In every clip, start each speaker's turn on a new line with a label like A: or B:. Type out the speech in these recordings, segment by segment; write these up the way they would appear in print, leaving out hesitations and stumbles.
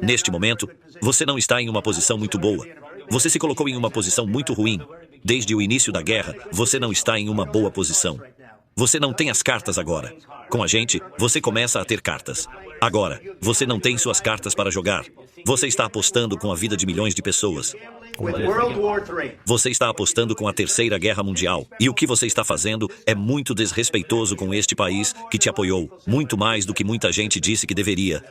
A: Neste momento, você não está em uma posição muito boa. Você se colocou em uma posição muito ruim. Desde o início da guerra, você não está em uma boa posição. Você não tem as cartas agora. Com a gente, você começa a ter cartas. Agora, você não tem suas cartas para jogar. Você está apostando com a vida de milhões de pessoas. Você está apostando com a Terceira Guerra Mundial. E o que você está fazendo é muito desrespeitoso com este país que te apoiou. Muito mais do que muita gente disse que deveria.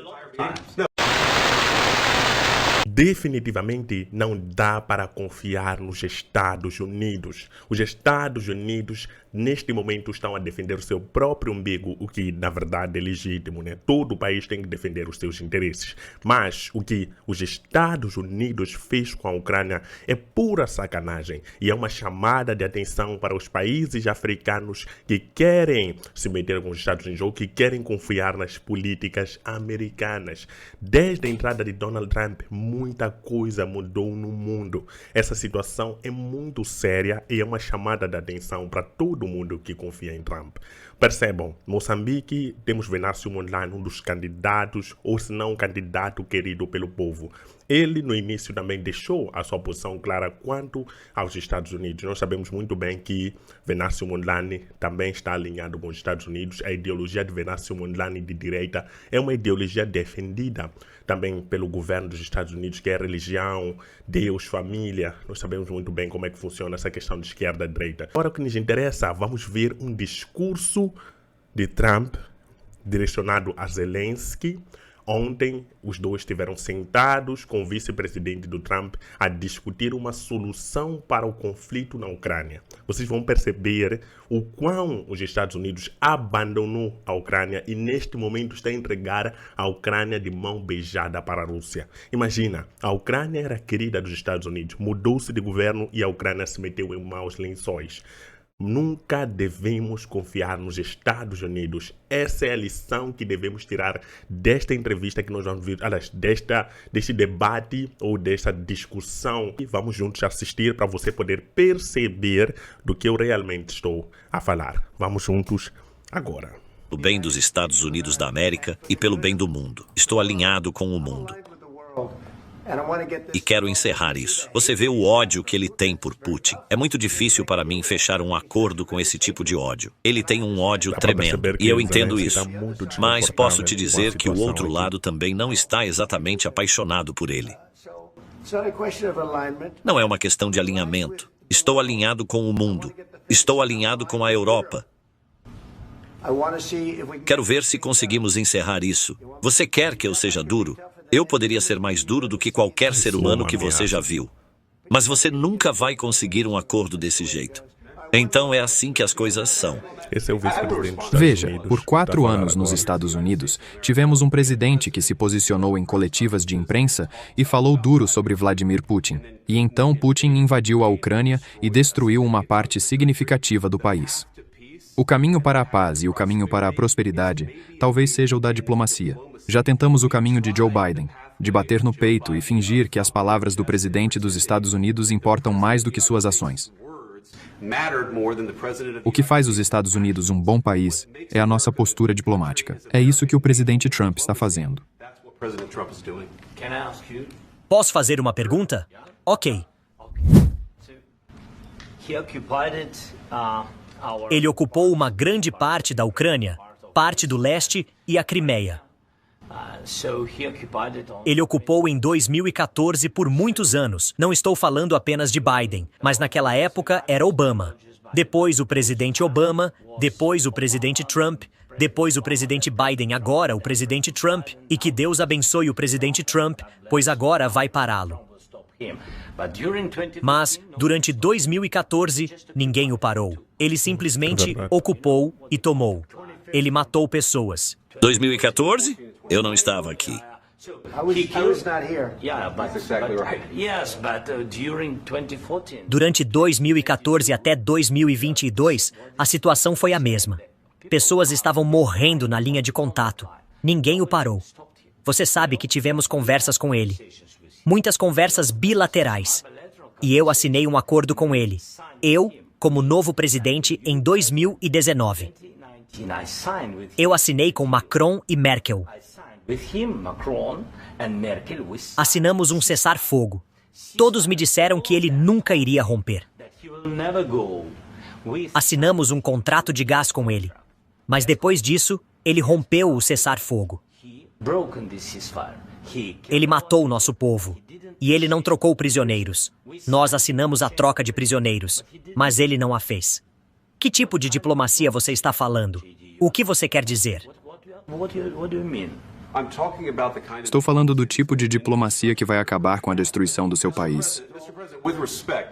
B: Definitivamente não dá para confiar nos Estados Unidos. Os Estados Unidos, neste momento, estão a defender o seu próprio umbigo, o que, na verdade, é legítimo, né? Todo o país tem que defender os seus interesses. Mas o que os Estados Unidos fez com a Ucrânia é pura sacanagem. E é uma chamada de atenção para os países africanos que querem se meter com os Estados Unidos ou que querem confiar nas políticas americanas. Desde a entrada de Donald Trump, muita coisa mudou no mundo. Essa situação é muito séria e é uma chamada de atenção para todo mundo que confia em Trump. Percebam, Moçambique, temos Venâncio Mondlane, um dos candidatos, ou se não, um candidato querido pelo povo. Ele, no início, também deixou a sua posição clara quanto aos Estados Unidos. Nós sabemos muito bem que Venâncio Mondlane também está alinhado com os Estados Unidos. A ideologia de Venâncio Mondlane de direita é uma ideologia defendida também pelo governo dos Estados Unidos, que é religião, Deus, família. Nós sabemos muito bem como é que funciona essa questão de esquerda e direita. Agora, o que nos interessa, vamos ver um discurso de Trump direcionado a Zelensky. Ontem, os dois estiveram sentados com o vice-presidente do Trump a discutir uma solução para o conflito na Ucrânia. Vocês vão perceber o quão os Estados Unidos abandonou a Ucrânia e neste momento está a entregar a Ucrânia de mão beijada para a Rússia. Imagina, a Ucrânia era querida dos Estados Unidos, mudou-se de governo e a Ucrânia se meteu em maus lençóis. Nunca devemos confiar nos Estados Unidos. Essa é a lição que devemos tirar desta entrevista que nós vamos ver, aliás, deste debate ou desta discussão. E vamos juntos assistir para você poder perceber do que eu realmente estou a falar. Vamos juntos agora.
A: Pelo bem dos Estados Unidos da América e pelo bem do mundo. Estou alinhado com o mundo. E quero encerrar isso. Você vê o ódio que ele tem por Putin. É muito difícil para mim fechar um acordo com esse tipo de ódio. Ele tem um ódio tremendo, e eu entendo isso. Mas posso te dizer que o outro lado também não está exatamente apaixonado por ele. Não é uma questão de alinhamento. Estou alinhado com o mundo. Estou alinhado com a Europa. Quero ver se conseguimos encerrar isso. Você quer que eu seja duro? Eu poderia ser mais duro do que qualquer ser humano que você já viu. Mas você nunca vai conseguir um acordo desse jeito. Então é assim que as coisas são.
B: Esse é o vice-presidente dos Estados
C: Veja,
B: Unidos.
C: por 4 anos
B: agora
C: nos Estados Unidos, tivemos um presidente que se posicionou em coletivas de imprensa e falou duro sobre Vladimir Putin. E então Putin invadiu a Ucrânia e destruiu uma parte significativa do país. O caminho para a paz e o caminho para a prosperidade talvez seja o da diplomacia. Já tentamos o caminho de Joe Biden, de bater no peito e fingir que as palavras do presidente dos Estados Unidos importam mais do que suas ações. O que faz os Estados Unidos um bom país é a nossa postura diplomática. É isso que o presidente Trump está fazendo.
D: Posso fazer uma pergunta? Ok. Ele ocupou uma grande parte da Ucrânia, parte do leste e a Crimeia. Ele ocupou em 2014 por muitos anos. Não estou falando apenas de Biden, mas naquela época era Obama. Depois o presidente Obama, depois o presidente Trump, depois o presidente Biden, agora o presidente Trump. E que Deus abençoe o presidente Trump, pois agora vai pará-lo. Mas, durante 2014, ninguém o parou. Ele simplesmente ocupou e tomou. Ele matou pessoas.
A: 2014? Eu não estava aqui.
D: Durante 2014 até 2022, a situação foi a mesma. Pessoas estavam morrendo na linha de contato. Ninguém o parou. Você sabe que tivemos conversas com ele. Muitas conversas bilaterais. E eu assinei um acordo com ele. Eu, como novo presidente, em 2019. Eu assinei com Macron e Merkel. Assinamos um cessar-fogo. Todos me disseram que ele nunca iria romper. Assinamos um contrato de gás com ele. Mas depois disso, ele rompeu o cessar-fogo. Ele matou o nosso povo. E ele não trocou prisioneiros. Nós assinamos a troca de prisioneiros, mas ele não a fez. Que tipo de diplomacia você está falando? O que você quer dizer?
C: Estou falando do tipo de diplomacia que vai acabar com a destruição do seu país.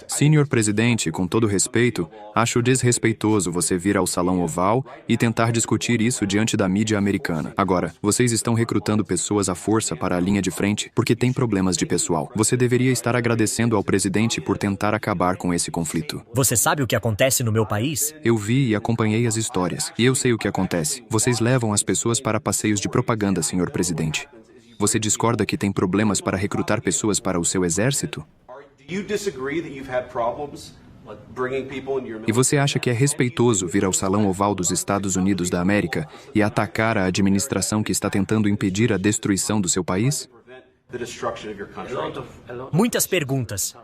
C: Senhor presidente, com todo respeito, acho desrespeitoso você vir ao Salão Oval e tentar discutir isso diante da mídia americana. Agora, vocês estão recrutando pessoas à força para a linha de frente porque tem problemas de pessoal. Você deveria estar agradecendo ao presidente por tentar acabar com esse conflito.
D: Você sabe o que acontece no meu país?
C: Eu vi e acompanhei as histórias, e eu sei o que acontece. Vocês levam as pessoas para passeios de propaganda, senhor presidente. Você discorda que tem problemas para recrutar pessoas para o seu exército? E você acha que é respeitoso vir ao Salão Oval dos Estados Unidos da América e atacar a administração que está tentando impedir a destruição do seu país?
D: Muitas perguntas.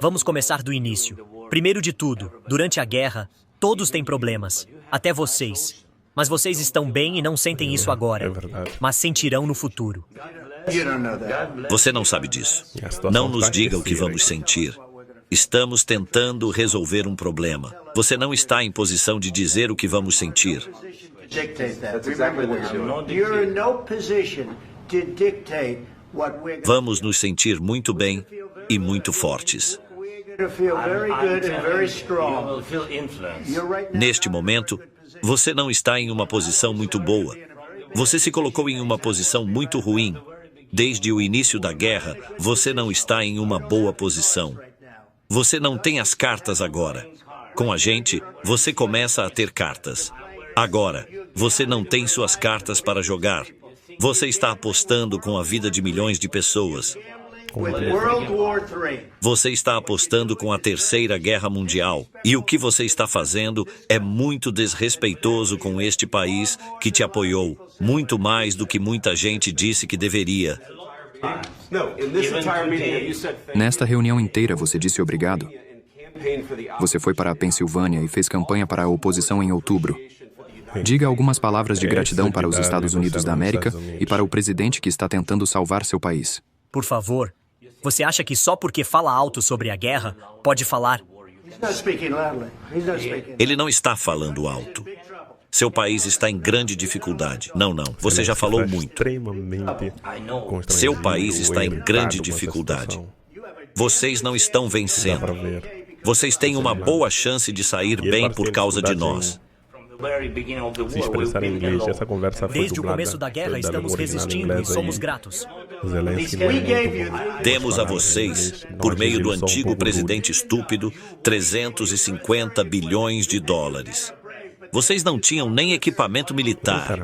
D: Vamos começar do início. Primeiro de tudo, durante a guerra, todos têm problemas, até vocês. Mas vocês estão bem e não sentem isso agora, mas sentirão no futuro.
A: Você não sabe disso. Não nos diga o que vamos sentir. Estamos tentando resolver um problema. Você não está em posição de dizer o que vamos sentir. Vamos nos sentir muito bem e muito fortes. Neste momento, você não está em uma posição muito boa. Você se colocou em uma posição muito ruim. Desde o início da guerra, você não está em uma boa posição. Você não tem as cartas agora. Com a gente, você começa a ter cartas. Agora, você não tem suas cartas para jogar. Você está apostando com a vida de milhões de pessoas. Você está apostando com a Terceira Guerra Mundial. E o que você está fazendo é muito desrespeitoso com este país que te apoiou, muito mais do que muita gente disse que deveria.
C: Nesta reunião inteira, você disse obrigado? Você foi para a Pensilvânia e fez campanha para a oposição em outubro. Diga algumas palavras de gratidão para os Estados Unidos da América e para o presidente que está tentando salvar seu país.
D: Por favor, você acha que só porque fala alto sobre a guerra, pode falar?
A: Ele não está falando alto. Seu país está em grande dificuldade. Não. Você já falou muito. Seu país está em grande dificuldade. Vocês não estão vencendo. Vocês têm uma boa chance de sair bem por causa de nós.
B: Se expressar em inglês, essa conversa foi
D: Desde o começo da guerra estamos resistindo e somos gratos.
A: Demos a vocês, por meio do antigo presidente estúpido, 350 bilhões de dólares. Vocês não tinham nem equipamento militar.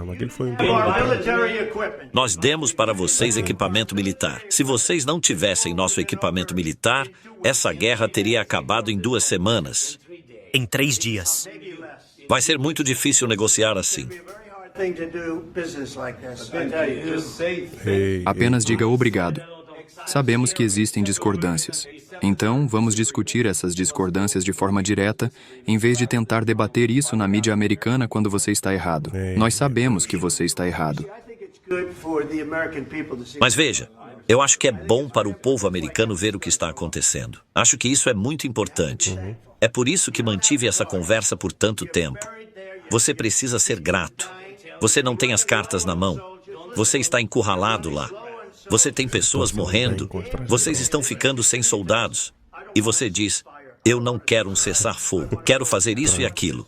A: Nós demos para vocês equipamento militar. Se vocês não tivessem nosso equipamento militar, essa guerra teria acabado em 2 semanas.
D: Em 3 dias.
A: Vai ser muito difícil negociar assim.
C: Apenas diga obrigado. Sabemos que existem discordâncias. Então, vamos discutir essas discordâncias de forma direta, em vez de tentar debater isso na mídia americana quando você está errado. Nós sabemos que você está errado.
A: Mas veja, eu acho que é bom para o povo americano ver o que está acontecendo. Acho que isso é muito importante. É por isso que mantive essa conversa por tanto tempo. Você precisa ser grato. Você não tem as cartas na mão. Você está encurralado lá. Você tem pessoas morrendo. Vocês estão ficando sem soldados. E você diz, eu não quero um cessar-fogo. Quero fazer isso e aquilo.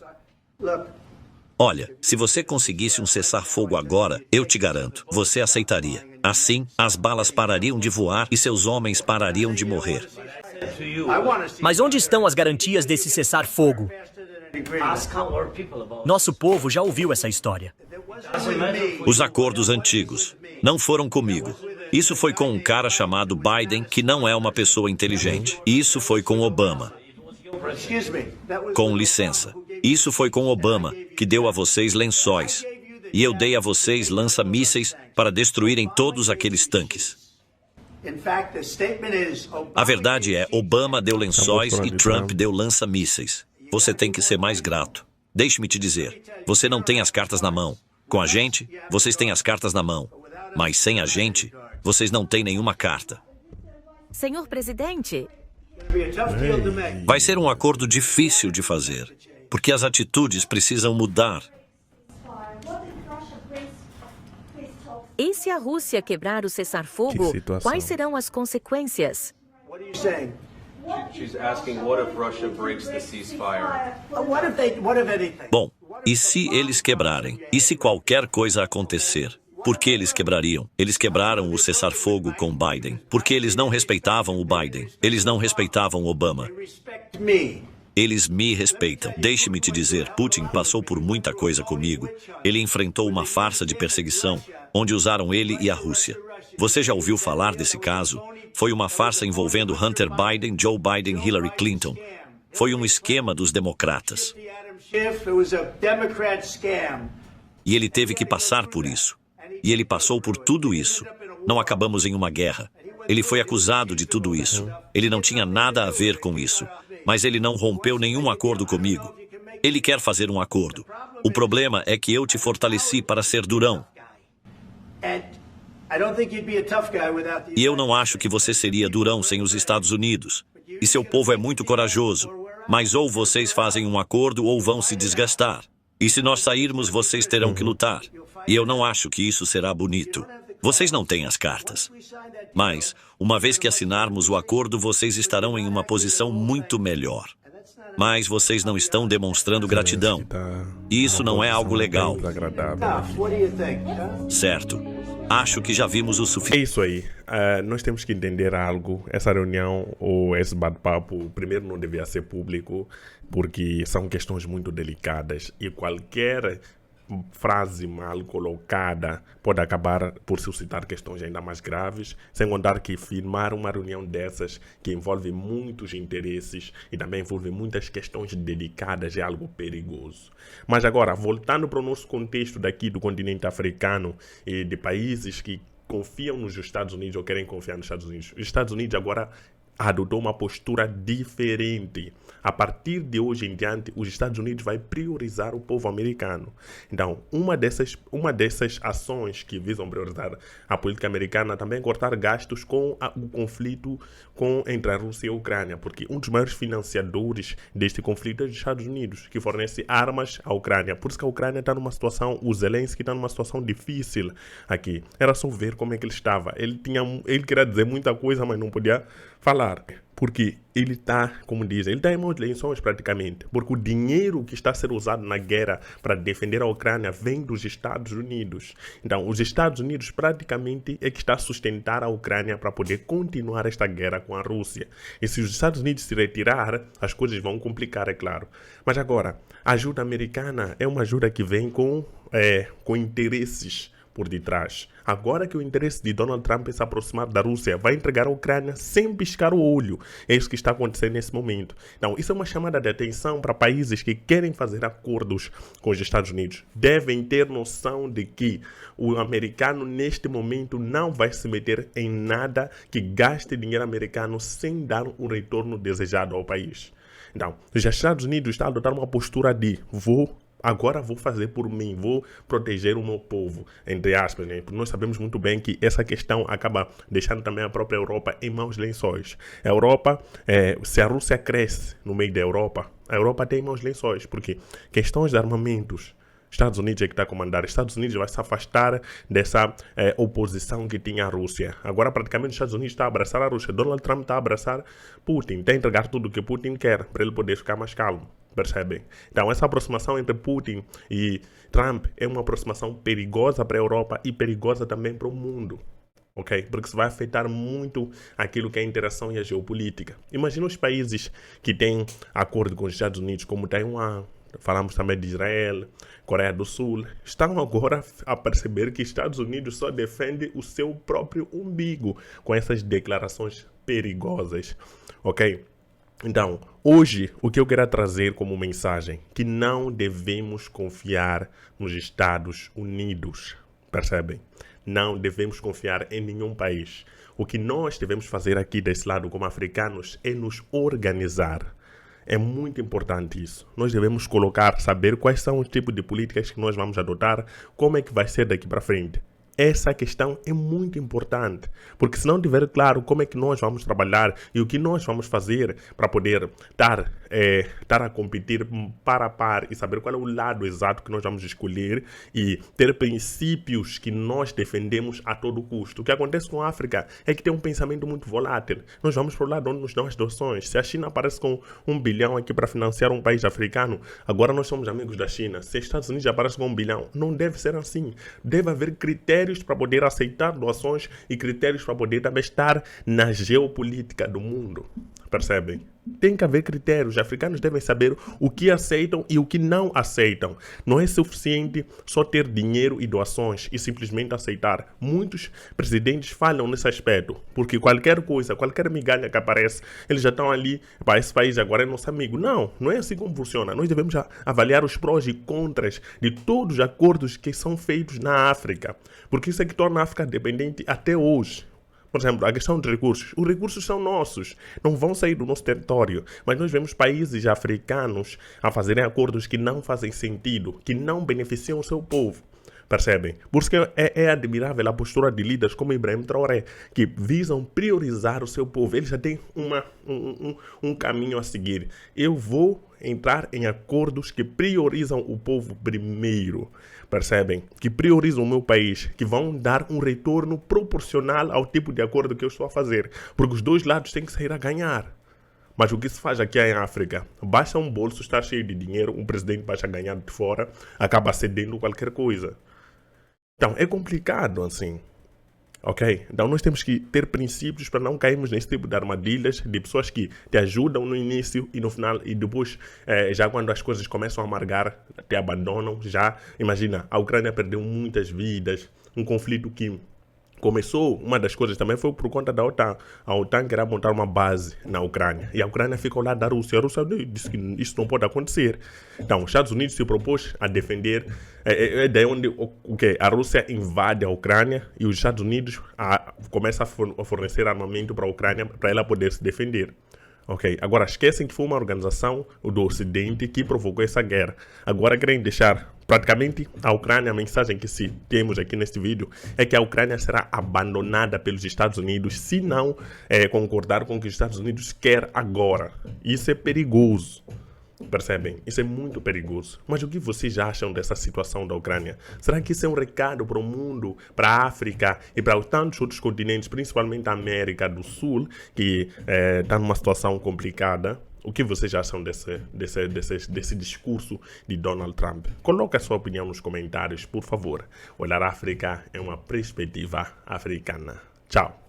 A: Olha, se você conseguisse um cessar-fogo agora, eu te garanto, você aceitaria. Assim, as balas parariam de voar e seus homens parariam de morrer.
D: Mas onde estão as garantias desse cessar-fogo? Nosso povo já ouviu essa história.
A: Os acordos antigos não foram comigo. Isso foi com um cara chamado Biden, que não é uma pessoa inteligente. Isso foi com Obama. Com licença. Isso foi com Obama, que deu a vocês lençóis. E eu dei a vocês lança-mísseis para destruírem todos aqueles tanques. A verdade é, Obama deu lençóis e Trump deu lança-mísseis. Você tem que ser mais grato. Deixe-me te dizer, você não tem as cartas na mão. Com a gente, vocês têm as cartas na mão. Mas sem a gente, vocês não têm nenhuma carta.
E: Senhor presidente,
A: Vai ser um acordo difícil de fazer, porque as atitudes precisam mudar.
E: e se a Rússia quebrar o cessar-fogo,
B: Que situação.
E: quais serão as consequências?
F: She's asking what if Russia breaks the ceasefire?
A: Bom, e se eles quebrarem? E se qualquer coisa acontecer? Por que eles quebrariam? Eles quebraram o cessar-fogo com Biden, porque eles não respeitavam o Biden. Eles não respeitavam Obama. Eles me respeitam. Deixe-me te dizer, Putin passou por muita coisa comigo. Ele enfrentou uma farsa de perseguição, onde usaram ele e a Rússia. Você já ouviu falar desse caso? Foi uma farsa envolvendo Hunter Biden, Joe Biden e Hillary Clinton. Foi um esquema dos democratas. E ele teve que passar por isso. E ele passou por tudo isso. Não acabamos em uma guerra. Ele foi acusado de tudo isso. Ele não tinha nada a ver com isso. Mas ele não rompeu nenhum acordo comigo. Ele quer fazer um acordo. O problema é que eu te fortaleci para ser durão. E eu não acho que você seria durão sem os Estados Unidos. E seu povo é muito corajoso. Mas ou vocês fazem um acordo ou vão se desgastar. E se nós sairmos, vocês terão que lutar. E eu não acho que isso será bonito. Vocês não têm as cartas. Mas, uma vez que assinarmos o acordo, vocês estarão em uma posição muito melhor. Mas vocês não estão demonstrando gratidão. E isso não é algo legal. Certo. Acho que já vimos o
B: É
A: suficiente.
B: isso aí. Nós temos que entender algo. Essa reunião ou esse bate-papo, primeiro, não devia ser público, porque são questões muito delicadas e qualquer frase mal colocada pode acabar por suscitar questões ainda mais graves, sem contar que firmar uma reunião dessas que envolve muitos interesses e também envolve muitas questões delicadas é algo perigoso. Mas agora, voltando para o nosso contexto daqui do continente africano e de países que confiam nos Estados Unidos ou querem confiar nos Estados Unidos, os Estados Unidos agora adotou uma postura diferente. A partir de hoje em diante, os Estados Unidos vai priorizar o povo americano. Então, uma dessas ações que visam priorizar a política americana também é cortar gastos com o conflito entre a Rússia e a Ucrânia, porque um dos maiores financiadores deste conflito é os Estados Unidos, que fornece armas à Ucrânia. Por isso que a Ucrânia está numa situação, o Zelensky está numa situação difícil aqui. Era só ver como é que ele estava. Ele queria dizer muita coisa, mas não podia falar, porque ele está, como dizem, ele está em mãos de lençóis praticamente, porque o dinheiro que está a ser usado na guerra para defender a Ucrânia vem dos Estados Unidos. Então, os Estados Unidos praticamente é que está a sustentar a Ucrânia para poder continuar esta guerra com a Rússia. E se os Estados Unidos se retirar, as coisas vão complicar, é claro. Mas agora, a ajuda americana é uma ajuda que vem com interesses por detrás. Agora que o interesse de Donald Trump é se aproximar da Rússia, vai entregar a Ucrânia sem piscar o olho. É isso que está acontecendo nesse momento. Então, isso é uma chamada de atenção para países que querem fazer acordos com os Estados Unidos. Devem ter noção de que o americano, neste momento, não vai se meter em nada que gaste dinheiro americano sem dar um retorno desejado ao país. Então, os Estados Unidos estão a adotar uma postura de agora vou fazer por mim, vou proteger o meu povo, entre aspas, né? Porque nós sabemos muito bem que essa questão acaba deixando também a própria Europa em maus lençóis. A Europa, se a Rússia cresce no meio da Europa, a Europa tem maus lençóis, porque questões de armamentos, Estados Unidos é que está a comandar. Estados Unidos vai se afastar dessa oposição que tinha a Rússia. Agora, praticamente, os Estados Unidos está a abraçar a Rússia. Donald Trump está a abraçar Putin, está a entregar tudo o que Putin quer, para ele poder ficar mais calmo. Percebem? Então, essa aproximação entre Putin e Trump é uma aproximação perigosa para a Europa e perigosa também para o mundo. Ok? Porque isso vai afetar muito aquilo que é a interação e a geopolítica. Imagina os países que têm acordo com os Estados Unidos, como Taiwan, falamos também de Israel, Coreia do Sul, estão agora a perceber que Estados Unidos só defende o seu próprio umbigo com essas declarações perigosas. Ok? Então, hoje, o que eu quero trazer como mensagem, que não devemos confiar nos Estados Unidos, percebem? Não devemos confiar em nenhum país. O que nós devemos fazer aqui desse lado como africanos é nos organizar. É muito importante isso. Nós devemos saber quais são os tipos de políticas que nós vamos adotar, como é que vai ser daqui para frente. Essa questão é muito importante, porque se não tiver claro como é que nós vamos trabalhar e o que nós vamos fazer para poder estar a competir par a par e saber qual é o lado exato que nós vamos escolher e ter princípios que nós defendemos a todo custo. O que acontece com a África é que tem um pensamento muito volátil. Nós vamos para o lado onde nos dão as doações. Se a China aparece com 1 bilhão aqui para financiar um país africano, agora nós somos amigos da China. Se os Estados Unidos aparecem com 1 bilhão, não deve ser assim. Deve haver critérios para poder aceitar doações e critérios para poder também estar na geopolítica do mundo. Percebem? Tem que haver critérios. Os africanos devem saber o que aceitam e o que não aceitam. Não é suficiente só ter dinheiro e doações e simplesmente aceitar. Muitos presidentes falham nesse aspecto, porque qualquer coisa, qualquer migalha que aparece, eles já estão ali, para esse país agora é nosso amigo. Não é assim como funciona. Nós devemos avaliar os prós e contras de todos os acordos que são feitos na África, porque isso é que torna a África dependente até hoje. Por exemplo, a questão dos recursos. Os recursos são nossos, não vão sair do nosso território. Mas nós vemos países africanos a fazerem acordos que não fazem sentido, que não beneficiam o seu povo. Percebem? Por isso que é admirável a postura de líderes como Ibrahim Traoré, que visam priorizar o seu povo. Eles já têm um caminho a seguir. Eu vou entrar em acordos que priorizam o povo primeiro. Percebem? Que priorizam o meu país, que vão dar um retorno proporcional ao tipo de acordo que eu estou a fazer. Porque os dois lados têm que sair a ganhar. Mas o que se faz aqui em África? Basta um bolso estar cheio de dinheiro, um presidente basta ganhar de fora, acaba cedendo qualquer coisa. Então, é complicado assim. Ok? Então, nós temos que ter princípios para não cairmos nesse tipo de armadilhas de pessoas que te ajudam no início e no final, e depois, já quando as coisas começam a amargar, te abandonam. Já, imagina, a Ucrânia perdeu muitas vidas, um conflito que começou, uma das coisas também foi por conta da OTAN. A OTAN queria montar uma base na Ucrânia. E a Ucrânia ficou lá da Rússia. A Rússia disse que isso não pode acontecer. Então, os Estados Unidos se propôs a defender. É daí onde a Rússia invade a Ucrânia e os Estados Unidos começam a fornecer armamento para a Ucrânia para ela poder se defender. Ok, agora esquecem que foi uma organização do Ocidente que provocou essa guerra. Agora querem deixar praticamente a Ucrânia, a mensagem que temos aqui neste vídeo é que a Ucrânia será abandonada pelos Estados Unidos se não concordar com o que os Estados Unidos quer agora. Isso é perigoso. Percebem? Isso é muito perigoso. Mas o que vocês acham dessa situação da Ucrânia? Será que isso é um recado para o mundo, para a África e para tantos outros continentes, principalmente a América do Sul, que está numa situação complicada? O que vocês acham desse discurso de Donald Trump? Coloque a sua opinião nos comentários, por favor. Olhar a África é uma perspectiva africana. Tchau.